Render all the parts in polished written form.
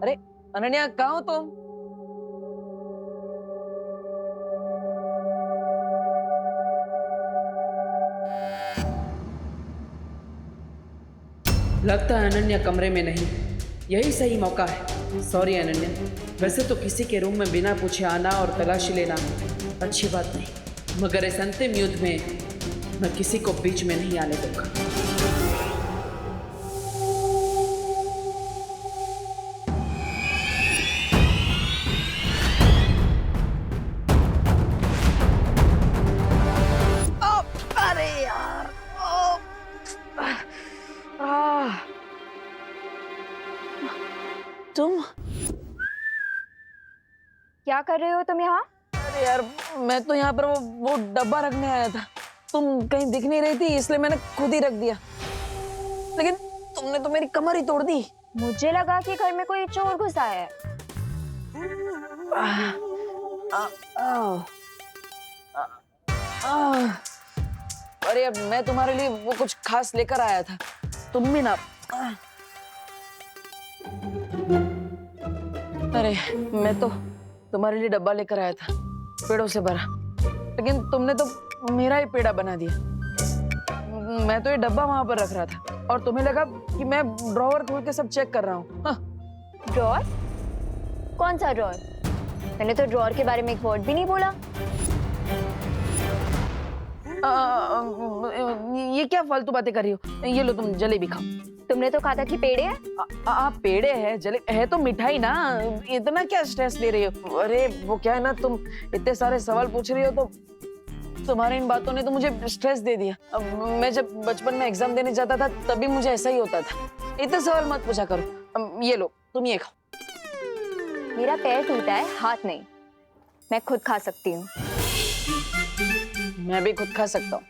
अरे अनन्या, कहाँ हो तुम? लगता है अनन्या कमरे में नहीं। यही सही मौका है। सॉरी अनन्या, वैसे तो किसी के रूम में बिना पूछे आना और तलाशी लेना अच्छी बात नहीं, मगर इस अंतिम युद्ध में मैं किसी को बीच में नहीं आने दूंगा। अरे यार, आह, तुम? क्या कर रहे हो तुम यहाँ? अरे यार, मैं तो यहाँ पर वो डब्बा रखने आया था। तुम कहीं दिख नहीं रही थी, इसलिए मैंने खुद ही रख दिया। लेकिन तुमने तो मेरी कमर ही तोड़ दी। मुझे लगा कि घर में कोई चोर घुसा है। आह, आह, आह, आह। अरे यार, मैं तुम्हारे लिए वो कुछ खास लेकर आया था। तुम भी ना। अरे मैं तो तुम्हारे लिए डब्बा लेकर आया था, पेड़ों से भरा, लेकिन तुमने तो मेरा ही पेड़ा बना दिया। मैं तो ये डब्बा वहां पर रख रहा था और तुम्हें लगा कि मैं ड्रॉवर खोल के सब चेक कर रहा हूँ। हाँ। ड्रॉर? कौन सा ड्रॉर? मैंने तो ड्रॉर के बारे में एक वर्ड भी नहीं बोला। ये क्या फालतू बातें कर रही हो? ये लो, तुम जलेबी खाओ। तुमने तो कहा था कि पेड़े हैं। पेड़े है, जले है तो मिठाई ना। इतना क्या स्ट्रेस ले रही हो? अरे वो क्या है ना, तुम इतने सारे सवाल पूछ रही हो तो तुम्हारी इन बातों ने तो मुझे स्ट्रेस दे दिया। अब मैं जब बचपन में एग्जाम देने जाता था तभी मुझे ऐसा ही होता था। इतने सवाल मत पूछा करो। ये लो, तुम ये खाओ। मेरा पैर टूटा है, हाथ नहीं। मैं खुद खा सकती हूँ। मैं भी खुद खा सकता हूँ।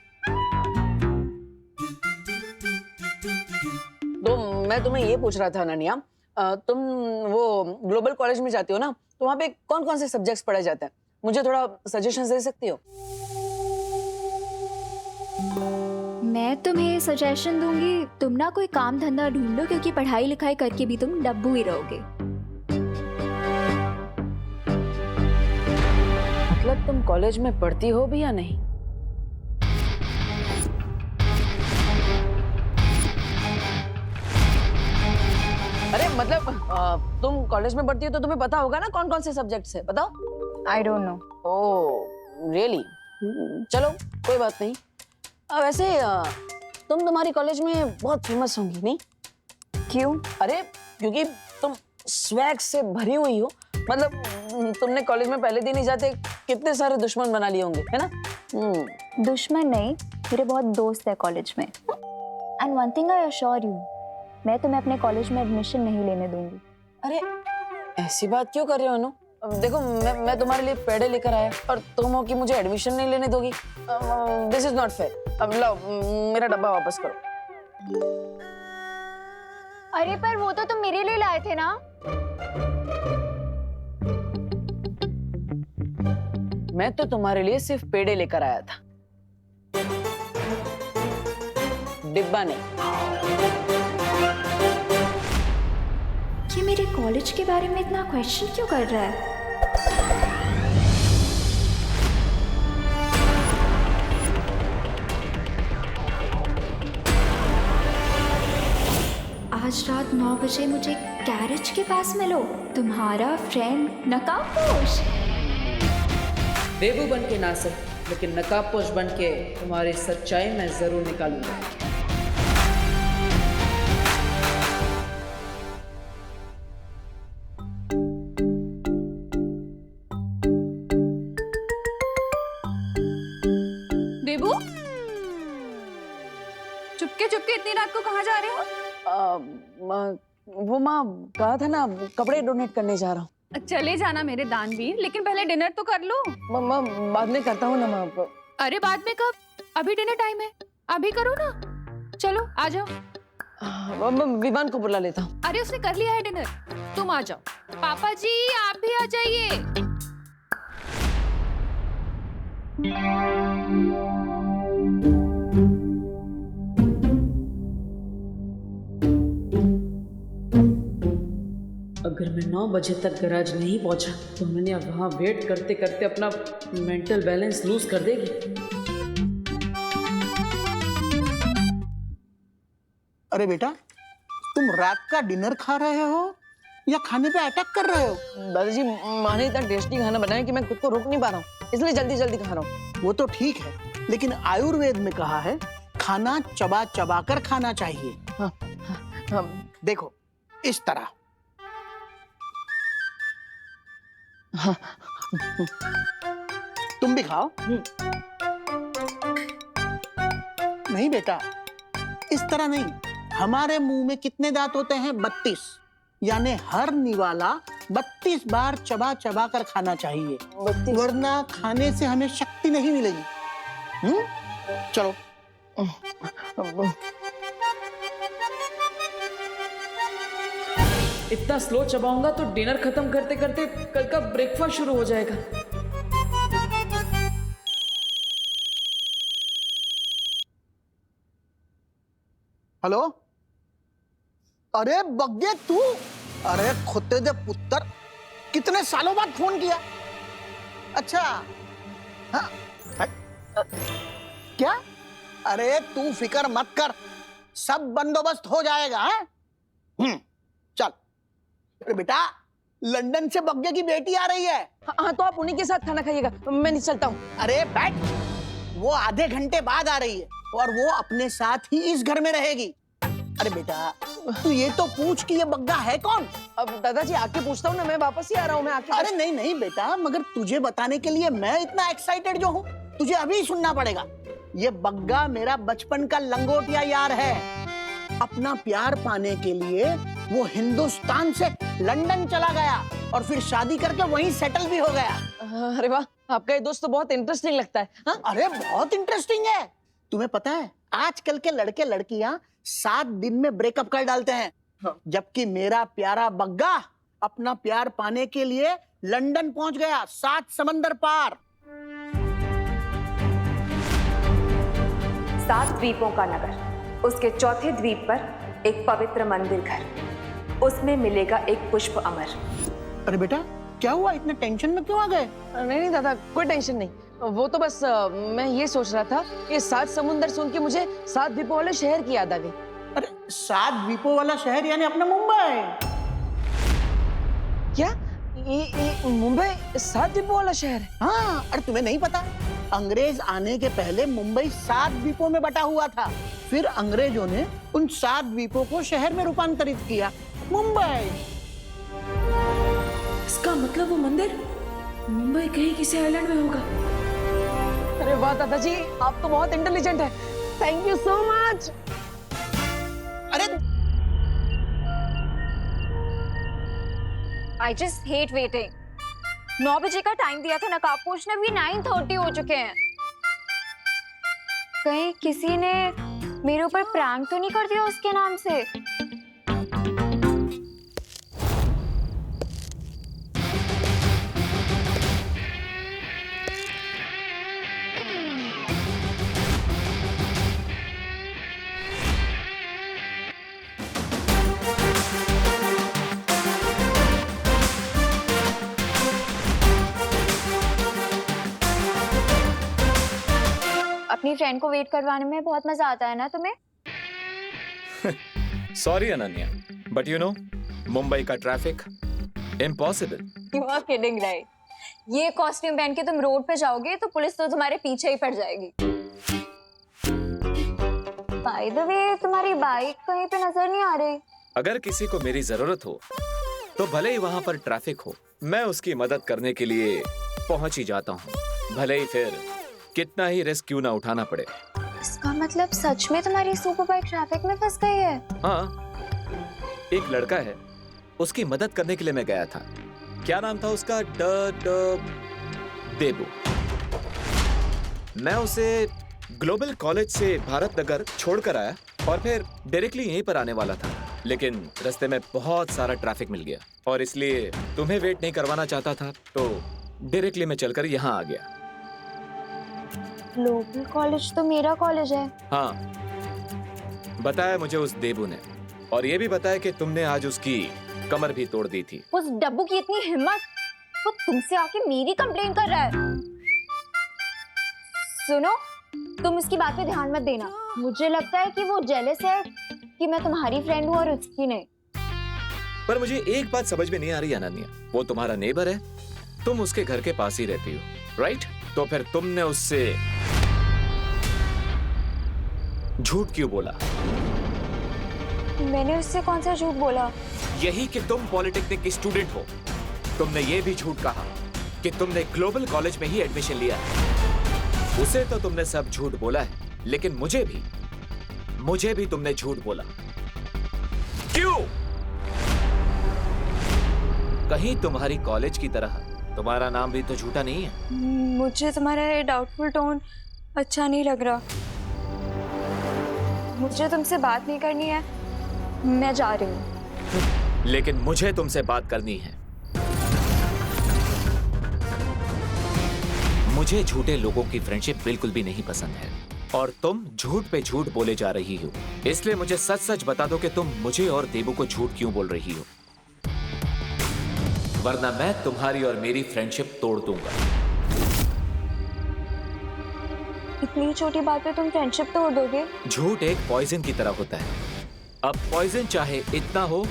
तो मैं तुम्हें ये पूछ रहा था अनन्या, तुम वो ग्लोबल कॉलेज में जाती हो ना, तो वहाँ पे कौन कौन से सब्जेक्ट्स पढ़ाए जाते हैं? मुझे थोड़ा सजेशन दे सकती हो? मैं तुम्हें सजेशन दूंगी, तुम ना कोई काम धंधा ढूंढो, क्योंकि पढ़ाई लिखाई करके भी तुम डब्बू ही रहोगे। मतलब तुम कॉलेज में पढ़ती हो भी या नहीं? अरे मतलब तुम कॉलेज में पढ़ती हो तो तुम्हें पता होगा ना कौन कौन से सब्जेक्ट्स है, बताओ। I don't know. Oh really? चलो कोई बात नहीं। वैसे तुम्हारी कॉलेज में बहुत फेमस होंगी नहीं? क्यों? अरे क्योंकि तुम स्वैग से भरी हुई हो। मतलब तुमने कॉलेज में पहले दिन ही जाते कितने सारे दुश्मन बना लिए होंगे, है ना? दुश्मन नहीं, मेरे बहुत दोस्त है कॉलेज में। And one thing I assure you, मैं तुम्हें अपने कॉलेज में एडमिशन नहीं लेने दूंगी। अरे ऐसी बात क्यों कर रहे हो अनु? अब देखो, मैं तुम्हारे लिए पेड़े लेकर आया और तुम हो कि मुझे एडमिशन नहीं लेने दोगी। This is not fair. अब लो, मेरा डब्बा वापस करो। अरे पर वो तो तुम मेरे लिए लाए थे ना। मैं तो तुम्हारे लिए सिर्फ पेड़े लेकर आया था, डिब्बा नहीं। ये मेरे कॉलेज के बारे में इतना क्वेश्चन क्यों कर रहा है? आज रात 9 बजे मुझे गैरेज के पास मिलो, तुम्हारा फ्रेंड नकाबपोश। बेबू बन के ना सक, लेकिन नकाबपोश बन के तुम्हारी सच्चाई मैं जरूर निकालूंगा। बेबू, चुपके चुपके इतनी रात को कहाँ जा रहे हो? वो माँ कहा था ना, कपड़े डोनेट करने जा रहा हूँ। चले जाना मेरे दानवीर, लेकिन पहले डिनर तो कर लो। माँ बाद में करता हूँ ना माँ। अरे बाद में कब? अभी डिनर टाइम है, अभी करो ना। चलो आ जाओ। मैं विमान को बुला लेता हूँ। अरे उसने कर लिया है डिनर, तुम आ जाओ। पापा जी आप भी आ जाइए। अगर मैं 9 बजे तक गैराज नहीं पहुंचा तो उन्होंने वहां वेट करते करते अपना मेंटल बैलेंस लूज कर देगी। अरे बेटा, तुम रात का डिनर खा रहे हो या खाने पे अटैक कर रहे हो? दादाजी, माँ ने इतना टेस्टी खाना बनाया कि मैं खुद को रोक नहीं पा रहा हूँ, इसलिए जल्दी जल्दी खा रहा हूँ। वो तो ठीक है, लेकिन आयुर्वेद में कहा है खाना चबा चबा कर खाना चाहिए। हाँ, हाँ, देखो इस तरह। हाँ। तुम भी खाओ। नहीं बेटा, इस तरह नहीं। हमारे मुंह में कितने दांत होते हैं? 32। यानी हर निवाला 32 बार चबा चबा कर खाना चाहिए, वरना खाने से हमें शक्ति नहीं मिलेगी। चलो। इतना स्लो चबाऊंगा तो डिनर खत्म करते करते कल का ब्रेकफास्ट शुरू हो जाएगा। हेलो, अरे बग्गे तू, अरे खुदे दे पुत्र, कितने सालों बाद फोन किया? अच्छा, हाँ, क्या? अरे तू फिक्र मत कर, सब बंदोबस्त हो जाएगा। चल। अरे बेटा, लंदन से बग्गे की बेटी आ रही है। हाँ, तो आप उन्हीं के साथ खाना खाइएगा, मैं नहीं चलता हूँ। अरे बैठ, वो आधे घंटे बाद आ रही है और वो अपने साथ ही इस घर में रहेगी। अरे बेटा, तू ये तो पूछ कि ये बग्गा है कौन? अब दादाजी आके पूछता हूँ ना, मैं वापस ही आ रहा हूँ, मैं आके। अरे नहीं नहीं बेटा, मगर तुझे बताने के लिए मैं इतना एक्साइटेड जो हूँ, तुझे अभी सुनना पड़ेगा। ये बग्गा मेरा बचपन का लंगोटिया यार है। अपना प्यार पाने के लिए वो हिंदुस्तान से लंदन चला गया और फिर शादी करके वहीं सेटल भी हो गया। अरे वाह, आपका ये दोस्त तो बहुत इंटरेस्टिंग लगता है। हाँ? अरे बहुत इंटरेस्टिंग है। तुम्हें पता है, आजकल के लड़के लड़कियां 7 दिन में ब्रेकअप कर डालते हैं। हाँ। जबकि मेरा प्यारा बग्गा अपना प्यार पाने के लिए लंदन पहुंच गया, 7 समंदर पार। 7 द्वीपों का नगर, उसके चौथे द्वीप पर एक पवित्र मंदिर घर, उसमें मिलेगा एक पुष्प अमर। अरे बेटा, क्या हुआ? इतने टेंशन में क्यों आ गए? नहीं नहीं दादा, कोई टेंशन नहीं। वो तो बस मैं ये सोच रहा था, ये 7 समुंदर सुन के मुझे 7 द्वीपों वाले शहर की याद आ गई। अरे 7 द्वीपों वाला शहर यानी अपना मुंबई। क्या ये मुंबई 7 द्वीपों वाला शहर है? हाँ, अरे तुम्हें नहीं पता? अंग्रेज आने के पहले मुंबई 7 द्वीपों में बटा हुआ था। फिर अंग्रेजों ने उन 7 द्वीपों को शहर में रूपांतरित किया, मुंबई। इसका मतलब वो मंदिर मुंबई कहीं किसी आइलैंड में होगा। अरे वाह दादाजी, आप तो बहुत इंटेलिजेंट है। Thank you so much. अरे I just hate waiting. 9 बजे का टाइम दिया था नकाब पोछने, भी 9:30 हो चुके हैं। कहीं किसी ने मेरे ऊपर प्रैंक तो नहीं कर दिया उसके नाम से? अपनी फ्रेंड को वेट करवाने में बहुत मजा आता है ना तुम्हें? Sorry Ananya, but you know, Mumbai का traffic impossible. You are kidding, right? ये कॉस्ट्यूम पहन के तुम रोड पे जाओगे तो पुलिस तो तुम्हारे पीछे ही पड़ जाएगी। By the way, तुम्हारी बाइक कहीं पे नजर नहीं आ रही। अगर किसी को मेरी जरूरत हो तो भले ही वहां पर ट्रैफिक हो, मैं उसकी मदद करने के लिए पहुंच ही जाता हूं, भले ही फिर कितना ही रिस्क क्यों ना उठाना पड़े। इसका मतलब सच में तुम्हारी सुपर बाइक ट्रैफिक में फंस गई है? हाँ, एक लड़का है, उसकी मदद करने के लिए मैं गया था। क्या नाम था उसका? देबू। मैं उसे ग्लोबल कॉलेज से भारत नगर छोड़कर आया और फिर डायरेक्टली यहीं पर आने वाला था, लेकिन रास्ते में बहुत सारा ट्रैफिक मिल गया और इसलिए तुम्हें वेट नहीं करवाना चाहता था, तो डायरेक्टली मैं चलकर यहाँ आ गया। ग्लोबल कॉलेज तो मेरा कॉलेज है। हाँ, बताया मुझे उस देबू ने, और ये भी बताया कि तुमने आज उसकी कमर भी तोड़ दी थी। उस डब्बू की इतनी हिम्मत, वो तुमसे आके मेरी कंप्लेन कर रहा है। सुनो, तुम उसकी बात पे ध्यान मत देना। मुझे लगता है कि वो जेलस है कि मैं तुम्हारी फ्रेंड हूँ और उसकी नहीं। पर मुझे एक बात समझ में नहीं आ रही अनन्या, वो तुम्हारा नेबर है, तुम उसके घर के पास ही रहती हो, राइट? तो फिर तुमने उससे झूठ क्यों बोला? मैंने उससे कौन सा झूठ बोला? यही कि तुम पॉलिटेक्निक की स्टूडेंट हो। तुमने ये भी झूठ कहा कि तुमने ग्लोबल कॉलेज में ही एडमिशन लिया है। उसे तो तुमने सब झूठ बोला है, लेकिन मुझे भी तुमने झूठ बोला। क्यों? कहीं तुम्हारी कॉलेज की तरह तुम्हारा नाम भी तो झूठा नहीं है। मुझे तुम्हारा ये डाउटफुल टोन अच्छा नहीं लग रहा। मुझे तुमसे बात नहीं करनी है, मैं जा रही हूँ। लेकिन मुझे तुमसे बात करनी है। मुझे झूठे लोगों की फ्रेंडशिप बिल्कुल भी नहीं पसंद है, और तुम झूठ पे झूठ बोले जा रही हो। इसलिए मुझे सच सच बता दो कि तुम मुझे और देबू को झूठ क्यों बोल रही हो, वरना मैं तुम्हारी और मेरी फ्रेंडशिप तोड़ दूंगा। इतनी छोटी बात पे तुम फ्रेंडशिप तोड़ दोगे? झूठ एक पॉइजन की तरह होता है। अब पॉइजन चाहे इतना हो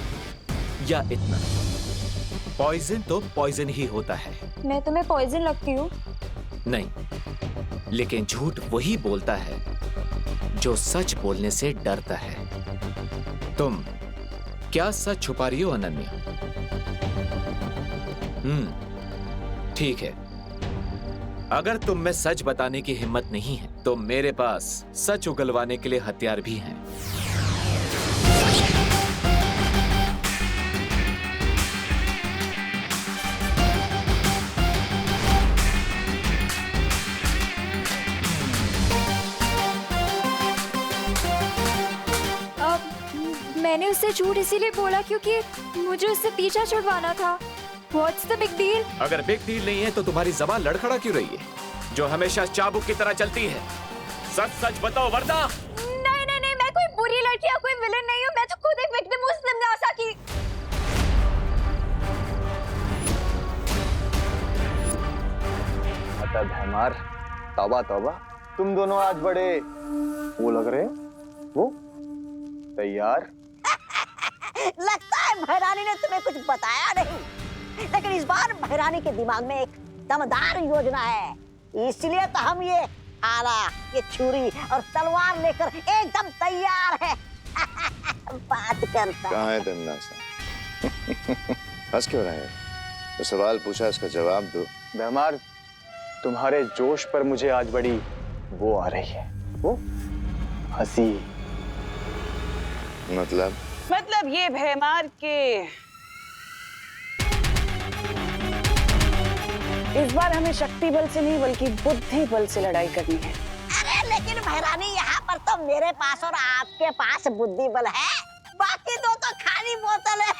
या इतना, पॉइजन तो पॉइजन ही होता है। मैं तुम्हें पॉइजन लगती हूँ? नहीं, लेकिन झूठ वही बोलता है जो सच बोलने से डरता है। तुम क्या सच छुपा रही हो अनन्या? ठीक है, अगर तुम में सच बताने की हिम्मत नहीं है तो मेरे पास सच उगलवाने के लिए हथियार भी हैं। मैंने उससे झूठ इसीलिए बोला क्योंकि मुझे उससे पीछा छुड़वाना था। What's the big deal? अगर बिग डील नहीं है तो तुम्हारी जबान लड़खड़ा क्यों रही है, जो हमेशा चाबुक की तरह चलती है? सच सच बताओ वरना। नहीं नहीं नहीं, मैं कोई बुरी लड़की या कोई विलन नहीं हूँ। मैं तो खुद एक विक्टिम हूँ निम्नासा की। भैमार, तौबा तौबा, तुम दोनों आज बड़े वो लग रहे हो। वो तैयार? लगता है भैरानी ने तुम्हें कुछ बताया नहीं, लेकिन इस बार भैरानी के दिमाग में एक दमदार योजना है, इसलिए तो हम ये आला, ये छुरी और तलवार लेकर एकदम तैयार है। बात करता कहाँ है तमन्नासा? हंस क्यों रहे हैं? तो सवाल पूछा, इसका जवाब दो। भैमार, तुम्हारे जोश पर मुझे आज बड़ी वो आ रही है, वो हंसी। मतलब ये भैमार के इस बार हमें शक्ति बल से नहीं बल्कि बुद्धि बल से लड़ाई करनी है। अरे लेकिन भैरानी, यहाँ पर तो मेरे पास और आपके पास बुद्धि बल है, बाकी दो तो खाली बोतल है।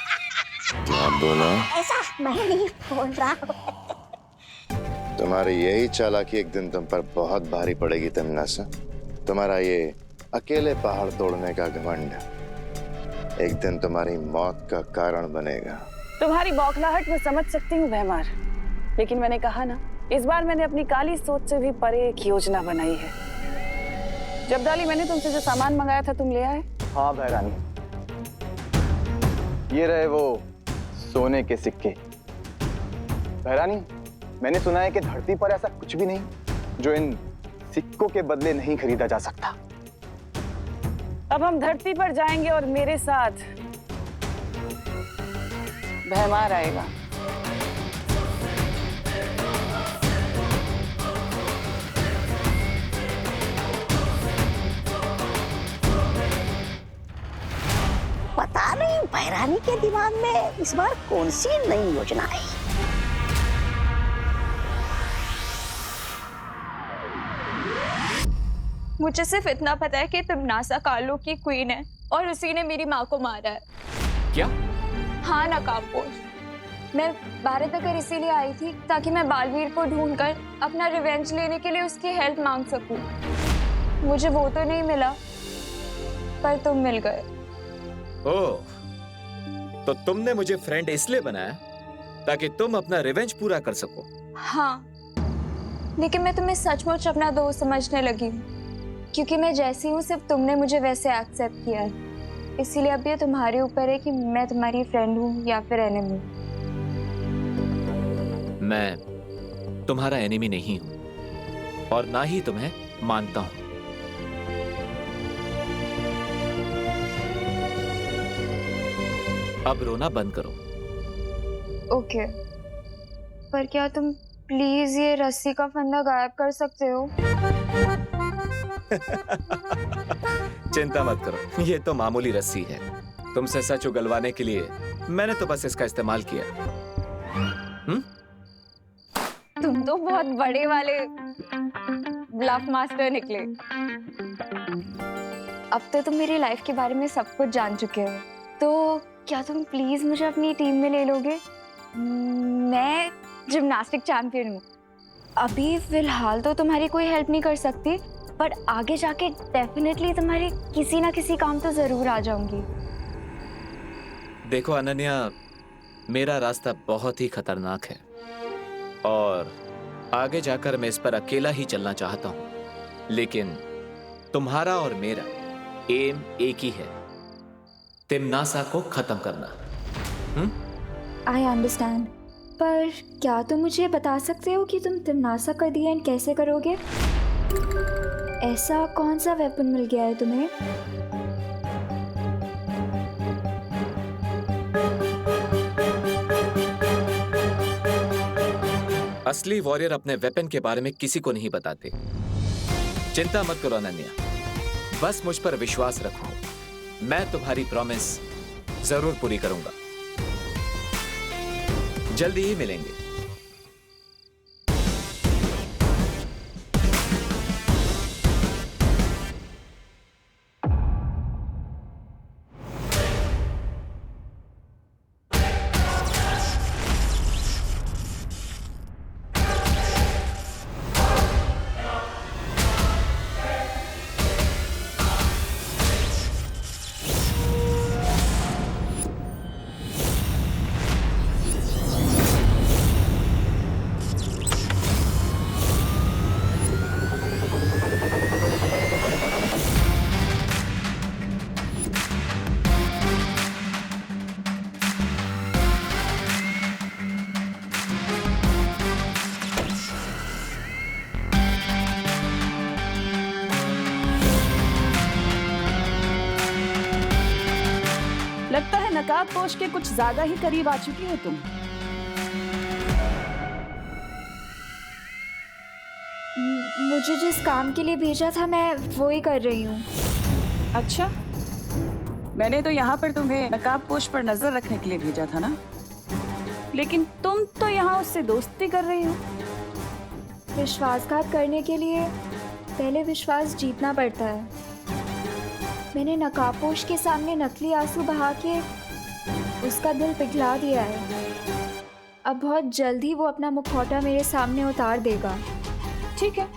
आप दोनों, ऐसा मैं नहीं बोल रहा हूँ। तुम्हारी यही चालाकी एक दिन तुम पर बहुत भारी पड़ेगी तमन्नासा। तुम्हारा ये अकेले पहाड़ तोड़ने का घमंड एक दिन तुम्हारी मौत का कारण बनेगा। तुम्हारी बौखलाहट में समझ सकती हूँ भैमार, लेकिन मैंने कहा ना, इस बार मैंने अपनी काली सोच से भी परे एक योजना बनाई है। जबदाली, मैंने तुमसे जो सामान मंगाया था तुम ले आए? हाँ भैरानी, ये रहे वो सोने के सिक्के। भैरानी, मैंने सुना है कि धरती पर ऐसा कुछ भी नहीं जो इन सिक्कों के बदले नहीं खरीदा जा सकता। अब हम धरती पर जाएंगे और मेरे साथ भैमार आएगा। पता नहीं भैरानी के दिमाग में इस बार कौन सी नई योजना आई। मुझे सिर्फ इतना पता है कि तमन्नासा कालो की क्वीन है और उसी ने मेरी माँ को मारा है। क्या? हाँ नकाबपोश, मैं भारत नगर इसीलिए आई थी ताकि मैं बालवीर को ढूंढकर अपना रिवेंज लेने के लिए उसकी हेल्प मांग सकूं। मुझे वो तो नहीं मिला, पर तुम मिल गए। ओह, तो तुमने मुझे फ्रेंड इसलिए बनाया ताकि तुम अपना रिवेंज पूरा कर सको। हाँ, लेकिन मैं तुम्हें सचमुच अपना दोस्त समझने लगी हूँ, क्योंकि मैं जैसी हूँ सिर्फ तुमने मुझे वैसे एक्सेप्ट किया है। इसीलिए अब ये तुम्हारे ऊपर है कि मैं तुम्हारी फ्रेंड हूँ या फिर एनिमी। मैं तुम्हारा एनिमी नहीं हूं और ना ही तुम्हें मानता हूं। अब रोना बंद करो। ओके, पर क्या तुम प्लीज ये रस्सी का फंदा गायब कर सकते हो? चिंता मत करो, ये तो मामूली रस्सी है। तुमसे सच उगलवाने के लिए मैंने तो बस इसका इस्तेमाल किया। तुम तो बहुत बड़े वाले ब्लफ मास्टर निकले। अब तो तुम मेरी लाइफ के बारे में सब कुछ जान चुके हो, तो क्या तुम प्लीज मुझे अपनी टीम में ले लोगे? मैं जिम्नास्टिक चैंपियन हूँ। अभी फिलहाल तो तुम्हारी कोई हेल्प नहीं कर सकती, पर आगे जाके डेफिनेटली तुम्हारे किसी ना किसी काम तो जरूर आ जाऊंगी। देखो अनन्या, मेरा रास्ता बहुत ही खतरनाक है और आगे जाकर मैं इस पर अकेला ही चलना चाहता हूं, लेकिन तुम्हारा और मेरा एम एक ही है, तिम्नासा को खत्म करना। आई अंडरस्टैंड, पर क्या तुम मुझे बता सकते हो कि तुम तिम्नासा का दी एंड कैसे करोगे? ऐसा कौन सा वेपन मिल गया है तुम्हें? असली वॉरियर अपने वेपन के बारे में किसी को नहीं बताते। चिंता मत करो अनन्या, बस मुझ पर विश्वास रखो, मैं तुम्हारी प्रॉमिस जरूर पूरी करूंगा। जल्दी ही मिलेंगे। लगता है नकाबपोश के कुछ ज्यादा ही करीब आ चुकी हो तुम। मुझे जिस काम के लिए भेजा था मैं वो ही कर रही हूँ। अच्छा, मैंने तो यहाँ पर तुम्हें नकाबपोश पर नजर रखने के लिए भेजा था ना, लेकिन तुम तो यहाँ उससे दोस्ती कर रही हो। विश्वासघात करने के लिए पहले विश्वास जीतना पड़ता है। मैंने नकाबपोश के सामने नकली आंसू बहा के उसका दिल पिघला दिया है। अब बहुत जल्दी वो अपना मुखौटा मेरे सामने उतार देगा। ठीक है,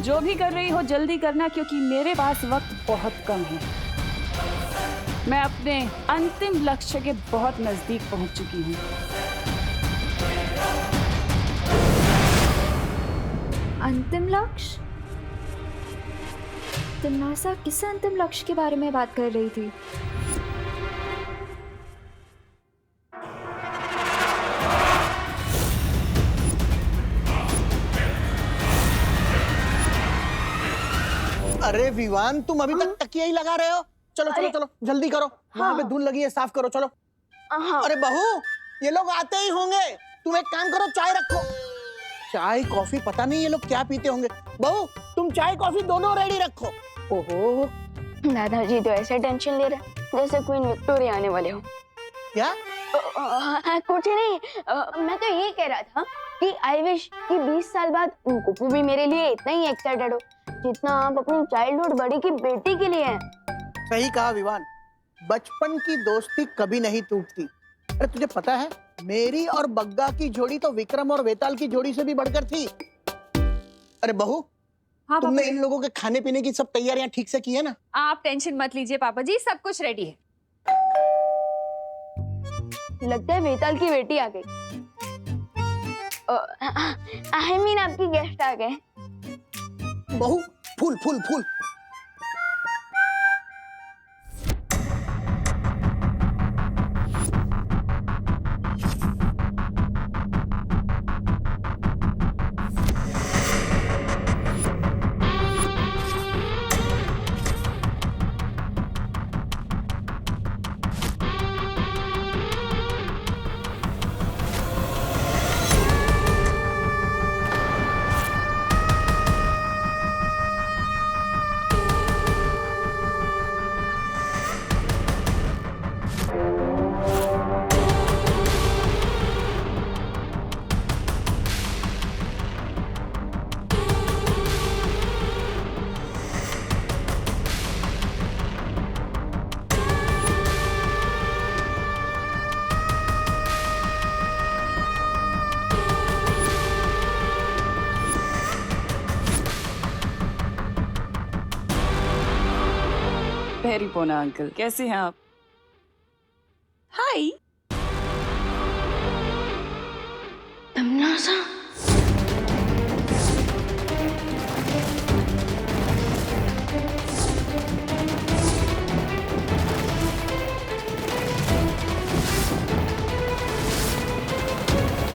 जो भी कर रही हो जल्दी करना, क्योंकि मेरे पास वक्त बहुत कम है। मैं अपने अंतिम लक्ष्य के बहुत नजदीक पहुंच चुकी हूँ। अंतिम लक्ष्य? तिम्नासा किस अंतिम लक्ष्य के बारे में बात कर रही थी? अरे विवान, तुम अभी तक तकिया ही लगा रहे हो? चलो चलो चलो, जल्दी करो। वहां पे धूल लगी है, साफ करो। चलो। अरे बहू, ये लोग आते ही होंगे। तुम एक काम करो, चाय रखो। चाय कॉफी पता नहीं ये लोग क्या पीते होंगे। बहू, तुम चाय कॉफी दोनों रेडी रखो। ओहो, दादाजी तो ऐसे टेंशन ले रहे जैसे क्वीन विक्टोरिया आने वाले हो। क्या? कुछ नहीं, मैं तो ये कह रहा था कि आई विश कि 20 साल बाद कुकू भी मेरे लिए इतना ही एक्साइटेड हो जितना आप अपनी चाइल्डहुड बड़ी की बेटी के लिए हैं। सही कहा विवान, बचपन की दोस्ती कभी नहीं टूटती। अरे तुझे पता है, मेरी और बग्गा की जोड़ी तो विक्रम और वेताल की जोड़ी से भी बढ़कर थी। अरे बहू, हाँ तुमने इन लोगों के खाने पीने की सब तैयारियां ठीक से की है ना? आप टेंशन मत लीजिए पापा जी, सब कुछ रेडी है। लगता है वेताल की बेटी आ गई। आई मीन आपकी गेस्ट आ गए। बहू फूल फूल फूल। वेरी पोना अंकल, कैसे हैं आप? हाय तमन्ना सा